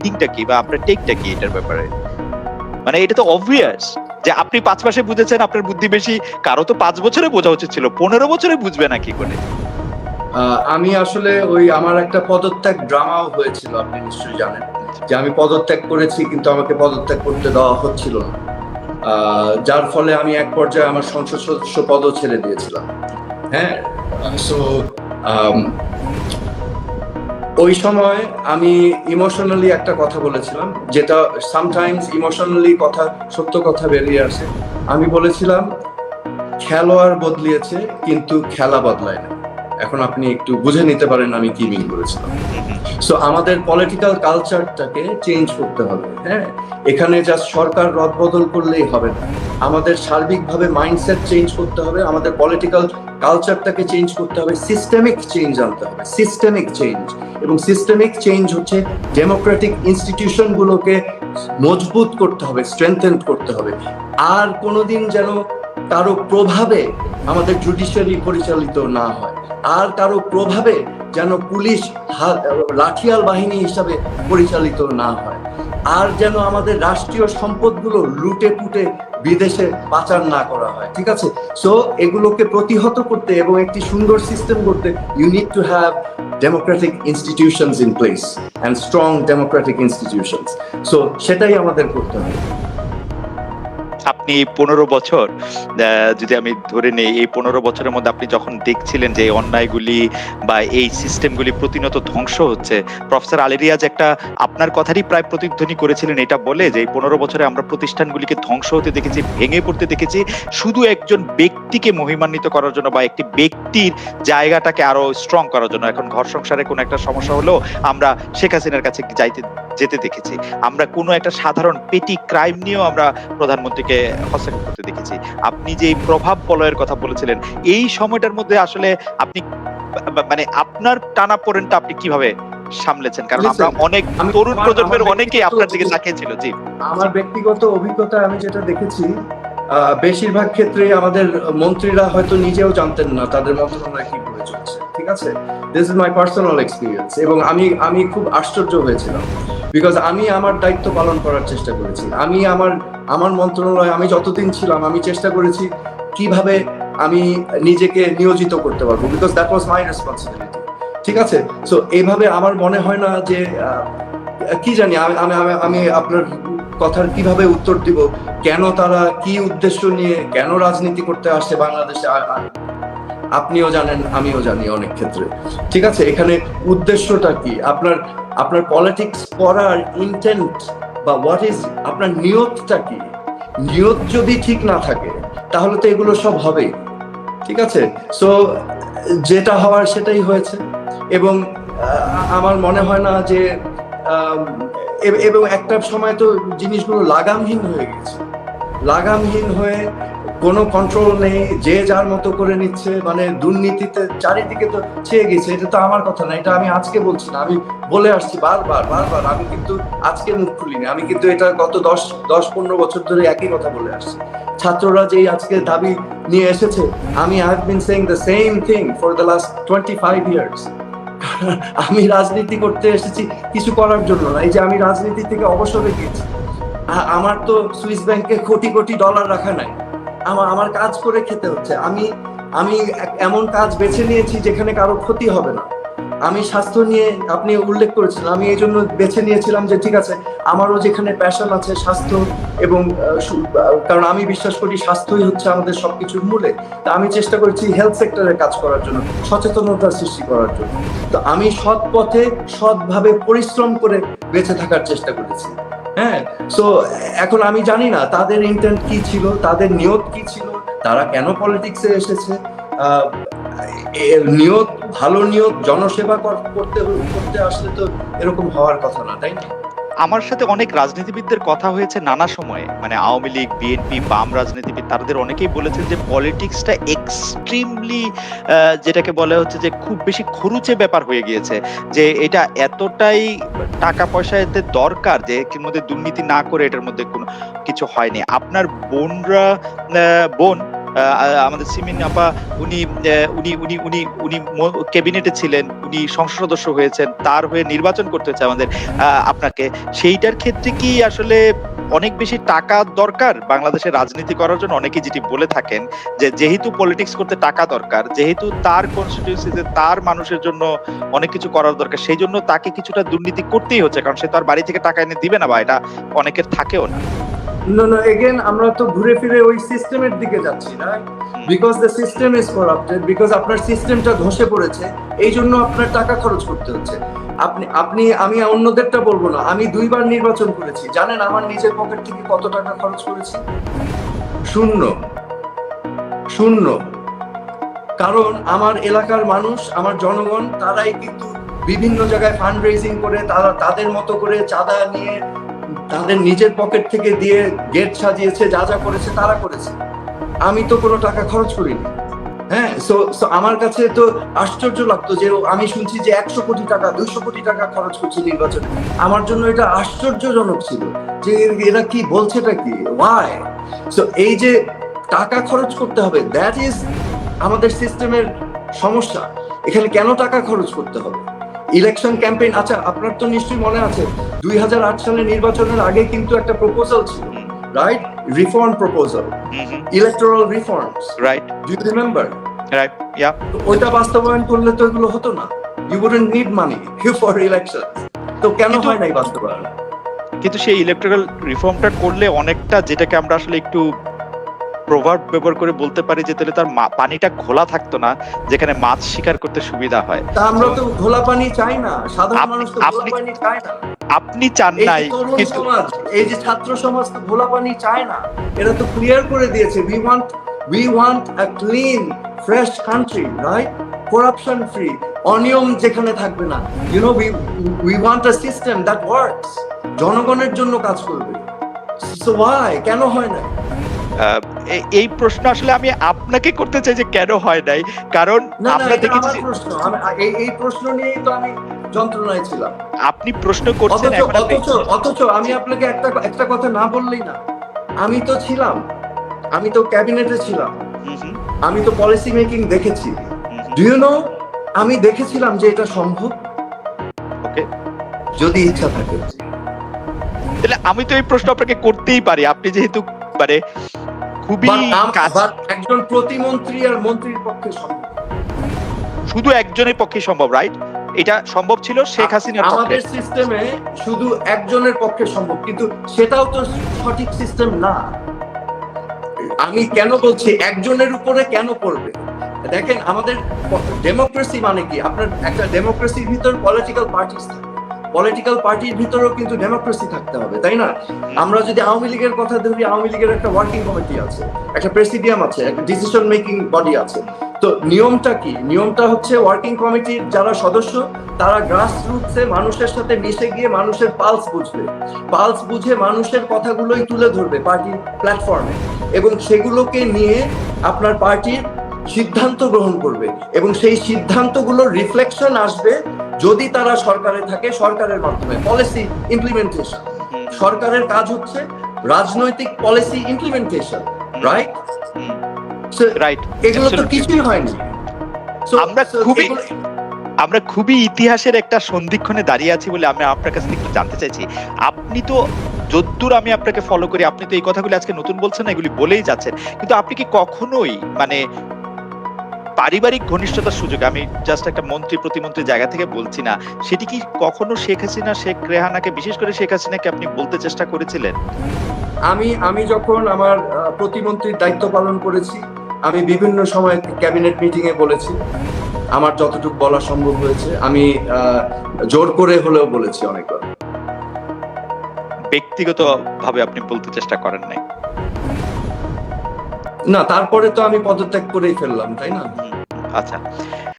রিডিংটা কি বা আপনার টেকটা কি এটার ব্যাপারে? মানে এটা তো অবভিয়াস যে আপনি 5 মাসে বুঝেছেন, আপনার বুদ্ধি বেশি। কারো তো 5 বছরে বোঝা উচিত ছিল, 15 বছরে বুঝবে না কি করে? আমি আসলে আমার একটা পদত্যাগ ড্রামাও হয়েছিল, আপনি নিশ্চয়ই জানেন, যে আমি পদত্যাগ করেছি কিন্তু আমাকে পদত্যাগ করতে দেওয়া হচ্ছিল না, যার ফলে আমি এক পর্যায়ে আমার সংসদ সদস্য পদও ছেড়ে দিয়েছিলাম। হ্যাঁ, সো ওই সময় আমি ইমোশনালি একটা কথা বলেছিলাম, যেটা সামটাইমস ইমোশনালি সত্য কথা বেরিয়ে আসে। আমি বলেছিলাম, খেলোয়াড় বদলিয়েছে কিন্তু খেলা বদলায় না। এখন আপনি একটু বুঝে নিতে পারেন আমি কি মিন করেছিলাম। সো আমাদের পলিটিক্যাল কালচারটাকে চেঞ্জ করতে হবে। হ্যাঁ, এখানে জাস্ট সরকার রদবদল করলেই হবে না, আমাদের সার্বিকভাবে মাইন্ডসেট চেঞ্জ করতে হবে, আমাদের পলিটিক্যাল কালচারটাকে চেঞ্জ করতে হবে, সিস্টেমিক চেঞ্জ আনতে হবে, সিস্টেমিক চেঞ্জ। এবং সিস্টেমিক চেঞ্জ হচ্ছে ডেমোক্রেটিক ইনস্টিটিউশন গুলোকে মজবুত করতে হবে, স্ট্রেংথেন করতে হবে। আর কোনোদিন যেন কারো প্রভাবে আমাদের জুডিশিয়ারি পরিচালিত না হয়, আর কারো প্রভাবে যেন পুলিশ লাঠিয়াল বাহিনী হিসাবে পরিচালিত না হয়, আর যেন আমাদের রাষ্ট্রীয় সম্পদগুলো লুটে পুটে বিদেশে পাচার না করা হয়। ঠিক আছে, সো এগুলোকে প্রতিহত করতে এবং একটি সুন্দর সিস্টেম করতে you need to have democratic institutions in place and strong democratic institutions. So সেটাই আমাদের করতে হবে। আপনি 15 বছর, যদি আমি ধরে নেই, এই 15 বছরের মধ্যে আপনি যখন দেখছিলেন যে অন্যায়গুলি বা এই সিস্টেমগুলি প্রতিনিয়ত ধ্বংস হচ্ছে, প্রফেসর আলী রিয়াজ একটা আপনার কথারই প্রায় প্রতিধ্বনি করেছিলেন এটা বলে যে এই 15 বছরে আমরা প্রতিষ্ঠানগুলিকে ধ্বংস হতে দেখেছি, ভেঙে পড়তে দেখেছি, শুধু একজন ব্যক্তিকে মহিমান্বিত করার জন্য বা একটি ব্যক্তির জায়গাটাকে আরো স্ট্রং করার জন্য। এখন ঘর সংসারে কোনো একটা সমস্যা হলেও আমরা শেখ হাসিনার কাছে যেতে দেখেছি, আমরা কোনো একটা সাধারণ পেটি ক্রাইম নিয়েও আমরা প্রধানমন্ত্রীকে হস্তক্ষেপ করতে দেখেছি। আপনি যে প্রভাব বলয়ের কথা বলেছিলেন, এই সময়টার মধ্যে আসলে আপনি মানে আপনার টানাপোড়েনটা আপনি কিভাবে সামলেছেন? কারণ আমরা অনেক তরুণ প্রজন্মের অনেকেই আপনার দিকে তাকিয়েছিল। জি, আমার ব্যক্তিগত অভিজ্ঞতা আমি যেটা দেখেছি, বেশিরভাগ ক্ষেত্রেই আমাদের মন্ত্রীরা হয়তো নিজেও জানতেন না তাদের মন্ত্রণালয় কি করে চলছে। ঠিক আছে, this is my personal experience. এবং আমি খুব আশ্চর্য হয়েছিলাম, বিকজ আমি আমার দায়িত্ব পালন করার চেষ্টা করেছি। আমি আমার মন্ত্রণালয় আমি যতদিন ছিলাম আমি চেষ্টা করেছি কিভাবে আমি নিজেকে নিয়োজিত করতে পারবো, because that was my responsibility. ঠিক আছে, সো এইভাবে আমার মনে হয় না যে কি জানি, আমি আপনার কথার কিভাবে উত্তর দিব, কেন তারা কি উদ্দেশ্য নিয়ে কেন রাজনীতি করতে আসছে বাংলাদেশে, আপনিও জানেন আমিও জানি অনেক ক্ষেত্রে। ঠিক আছে, এখানে উদ্দেশ্যটা কি, আপনার পলিটিক্স করার ইন্টেন্ট বা হোয়াট ইজ আপনার নিয়তটা কি? নিয়ত যদি ঠিক না থাকে তাহলে তো এগুলো সব হবেই। ঠিক আছে, সো যেটা হওয়ার সেটাই হয়েছে। এবং আমার মনে হয় না যে এবং একটা সময় তো জিনিসগুলো লাগামহীন হয়ে গেছে, লাগামহীন হয়ে কোনো কন্ট্রোল নেই, যে যার মতো করে নিচ্ছে, মানে দুর্নীতিতে চারিদিকে তো ছেয়ে গেছে। এটা তো আমার কথা না, এটা আমি আজকে বলছি না, আমি বলে আসছি বারবার বারবার। আমি কিন্তু আজকে মুখ খুলিনি, আমি কিন্তু এটা গত 10-15 বছর ধরে একই কথা বলে আসছি। ছাত্ররা যেই আজকে দাবি নিয়ে এসেছে, আমি I have been saying the same thing for the last 25 years. আমি রাজনীতি করতে এসেছি কিছু করার জন্য না, এই যে আমি রাজনীতি থেকে অবসরে গিয়েছি, আমার তো সুইস ব্যাংকে কোটি কোটি ডলার রাখা নাই, আমার কাজ করে খেতে হচ্ছে। আমি এমন কাজ বেছে নিয়েছি যেখানে কারো ক্ষতি হবে না। আমি স্বাস্থ্য নিয়ে আপনি উল্লেখ করেছিলেন, আমি এই জন্য বেছে নিয়েছিলাম যে ঠিক আছে, আমারও যেখানে প্যাশন আছে স্বাস্থ্য এবং কারণ আমি বিশ্বাস করি স্বাস্থ্যই হচ্ছে আমাদের সবকিছুর মূলে। তা আমি চেষ্টা করেছি হেলথ সেক্টরে কাজ করার জন্য, সচেতনতা সৃষ্টি করার জন্য। তো আমি সৎ পথে সৎভাবে পরিশ্রম করে বেঁচে থাকার চেষ্টা করেছি। হ্যাঁ, সো এখন আমি জানি না তাদের ইন্টেন্ট কি ছিল, তাদের নিয়ত কি ছিল, তারা কেন পলিটিক্সে এসেছে। নিয়ত ভালো, নিয়ত জনসেবা করতে আসলে তো এরকম হওয়ার কথা না, তাই না? আমার সাথে অনেক রাজনীতিবিদদের কথা হয়েছে নানা সময়ে, মানে আওয়ামী লীগ, বিএনপি, বাম রাজনীতিবিদ, তাদের অনেকেই বলেছেন যে পলিটিক্সটা এক্সট্রিমলি, যেটাকে বলা হচ্ছে যে খুব বেশি খরুচে ব্যাপার হয়ে গিয়েছে, যে এটা এতটাই টাকা পয়সা এতে দরকার যে এর মধ্যে দুর্নীতি না করে এটার মধ্যে কোনো কিছু হয়নি। আপনার বোন আমাদের সিমিন আপা উনি ক্যাবিনেটে ছিলেন, উনি সংসদ সদস্য হয়েছেন, তার হয়ে নির্বাচন করতে হচ্ছে আমাদের আপনাকে। সেইটার ক্ষেত্রে কি আসলে অনেক বেশি টাকা দরকার বাংলাদেশের রাজনীতি করার জন্য? অনেকেই যেটি বলে থাকেন যে যেহেতু পলিটিক্স করতে টাকা দরকার, যেহেতু তার কনস্টিটিউয়েন্সিতে তার মানুষের জন্য অনেক কিছু করার দরকার, সেই জন্য তাকে কিছুটা দুর্নীতি করতেই হচ্ছে, কারণ সে তো আর বাড়ি থেকে টাকা এনে দিবে না, বা এটা অনেকের থাকেও না। No, again, আমরা তো ঘুরে ফিরে ওই সিস্টেমের দিকে যাচ্ছি না, because the system is corrupted, because আপনার সিস্টেমটা ধসে পড়েছে, এই জন্য আপনার টাকা খরচ করতে হচ্ছে। আমি অন্যদেরটা বলবো না, আমি 2 বার নির্বাচন করেছি, জানেন আমার নিজের পকেট থেকে কত টাকা খরচ করেছি? শূন্য। কারণ আমার এলাকার মানুষ, আমার জনগণ, তারাই কিন্তু বিভিন্ন জায়গায় ফান্ড রেজিং করে, তারা তাদের মতো করে চাঁদা নিয়ে তাদের নিজের পকেট থেকে দিয়ে গেট সাজিয়েছে, যা যা করেছে তারা করেছে। আমি তো কোনো টাকা খরচ করিনি। হ্যাঁ, সো আমার কাছে তো আশ্চর্য লাগতো যে আমি শুনছি যে 100 কোটি টাকা 200 কোটি টাকা খরচ করছে নির্বাচনে। আমার জন্য এটা আশ্চর্যজনক ছিল যে এরা কি বলছেটা কি, ওয়াই? সো এই যে টাকা খরচ করতে হবে, দ্যাট ইজ আমাদের সিস্টেমের সমস্যা। এখানে কেন টাকা খরচ করতে হবে? ইলেকশন ক্যাম্পেইন, আচ্ছা আপনার তো নিশ্চয়ই মনে আছে 2008 সালে নির্বাচনের আগে কিন্তু একটা প্রপোজাল ছিল, right? Reform proposal, electoral reforms, right? Do you remember? Right, yeah. ওইটা বাস্তবায়ন করলে তো এগুলো হতো না, you wouldn't need money for election. তো কেন হয় নাই বাস্তবায়ন? কিন্তু সেই ইলেকট্রাল রিফর্মটা করলে অনেকটা, যেটাকে আমরা আসলে একটু প্রভাব ব্যবহার করে বলতে পারি যে তাহলে তার পানিটা ঘোলা থাকতো না, যেখানে মাছ শিকার করতে সুবিধা হয়। তা আমরা তো ঘোলা পানি চাই না, সাধারণ মানুষ তো ঘোলা পানি চায় না। আপনি চান নাই, তরুণ কিন্তু সমাজ, এই যে ছাত্র সমাজ তো ঘোলা পানি চায় না, এরা তো ক্লিয়ার করে দিয়েছে, we want a clean fresh country, right? corruption free, অনিয়ম যেখানে থাকবে না, you know, we want a system that works, জনগণের জন্য কাজ করবে। so why, কেন হয় না? এই প্রশ্ন আসলে আমি আপনাকে করতে চাই যে কেন হয় নাই, কারণ আমরা দেখেছি প্রশ্ন, এই প্রশ্ন নিয়েই তো আমি যন্ত্রণায় ছিলাম। আপনি প্রশ্ন করছেন, অথচ আমি আপনাকে একটা কথা না বললেই না, আমি তো ছিলাম, আমি তো ক্যাবিনেটে ছিলাম, আমি তো পলিসি মেকিং দেখেছি। ডু ইউ নো, আমি দেখেছিলাম যে এটা সম্ভব, ওকে, যদি ইচ্ছা থাকে। তাহলে আমি তো এই প্রশ্ন আপনাকে করতেই পারি, আপনি যেহেতু মানে খুবই একজন প্রতিমন্ত্রী আর মন্ত্রীর পক্ষে সম্ভব, শুধু একজনের পক্ষে সম্ভব, রাইট? এটা সম্ভব ছিল শেখ হাসিনার পক্ষে। আমাদের সিস্টেমে শুধু একজনের পক্ষে সম্ভব, কিন্তু সেটাও তো সঠিক সিস্টেম না। আমি কেন বলছি একজনের উপরে কেন পড়বে? দেখেন, আমাদের ডেমোক্রেসি মানে কি? আপনার একটা ডেমোক্রেসির ভিতর পলিটিক্যাল পার্টিস থাকে, পলিটিক্যাল পার্টির ভিতরেও কিন্তু ডেমোক্রেসি থাকতে হবে, তাই না? আমরা যদি আওয়ামী লীগের কথা ধরি, আওয়ামী লীগের একটা ওয়ার্কিং কমিটি আছে, একটা প্রেসিডিয়াম আছে, একটা ডিসিশন মেকিং বডি আছে। তো নিয়মটা কি? নিয়মটা হচ্ছে ওয়ার্কিং কমিটির যারা সদস্য, তারা গ্রাসরুটসে মানুষের সাথে মিশে গিয়ে মানুষের পালস বুঝবে, পালস বুঝে মানুষের কথাগুলোই তুলে ধরবে পার্টির প্ল্যাটফর্মে, এবং সেগুলোকে নিয়ে আপনার পার্টির সিদ্ধান্ত গ্রহণ করবে, এবং সেই সিদ্ধান্তগুলোর রিফ্লেকশন আসবে যদি তারা সরকারে থাকে, সরকারের মাধ্যমে পলিসি ইমপ্লিমেন্টেশন। সরকারের কাজ হচ্ছে রাজনৈতিক পলিসি ইমপ্লিমেন্টেশন, রাইট? রাইট, এগুলো তো কিছুই হয়নি। আমরা খুবই ইতিহাসের একটা সন্ধিক্ষণে দাঁড়িয়ে আছি বলে আমি আপনার কাছে একটু জানতে চাইছি, আপনি তো যদ্দূর আমি আপনাকে ফলো করি, আপনি তো এই কথাগুলি আজকে নতুন বলছেন না, এগুলি বলেই যাচ্ছেন, কিন্তু আপনি কি কখনোই মানে পারিবারিক ঘনিষ্ঠতার সুযোগে, আমি জাস্ট একটা মন্ত্রী প্রতিমন্ত্রীর জায়গা থেকে বলছি না, সেটি কি কখনো শেখ হাসিনা, শেখ রেহানাকে, বিশেষ করে শেখ হাসিনাকে আপনি বলতে চেষ্টা করেছিলেন? আমি যখন আমার প্রতিমন্ত্রীর দায়িত্ব পালন করেছি, আমি বিভিন্ন সময় ক্যাবিনেট মিটিং এ বলেছি, আমার যতটুকু বলা সম্ভব হয়েছে, আমি জোর করে হলেও বলেছি অনেকবার। ব্যক্তিগত ভাবে আপনি বলতে চেষ্টা করেন নাই? না, তারপরে তো আমি পদত্যাগ করেই ফেললাম, তাই না? আচ্ছা,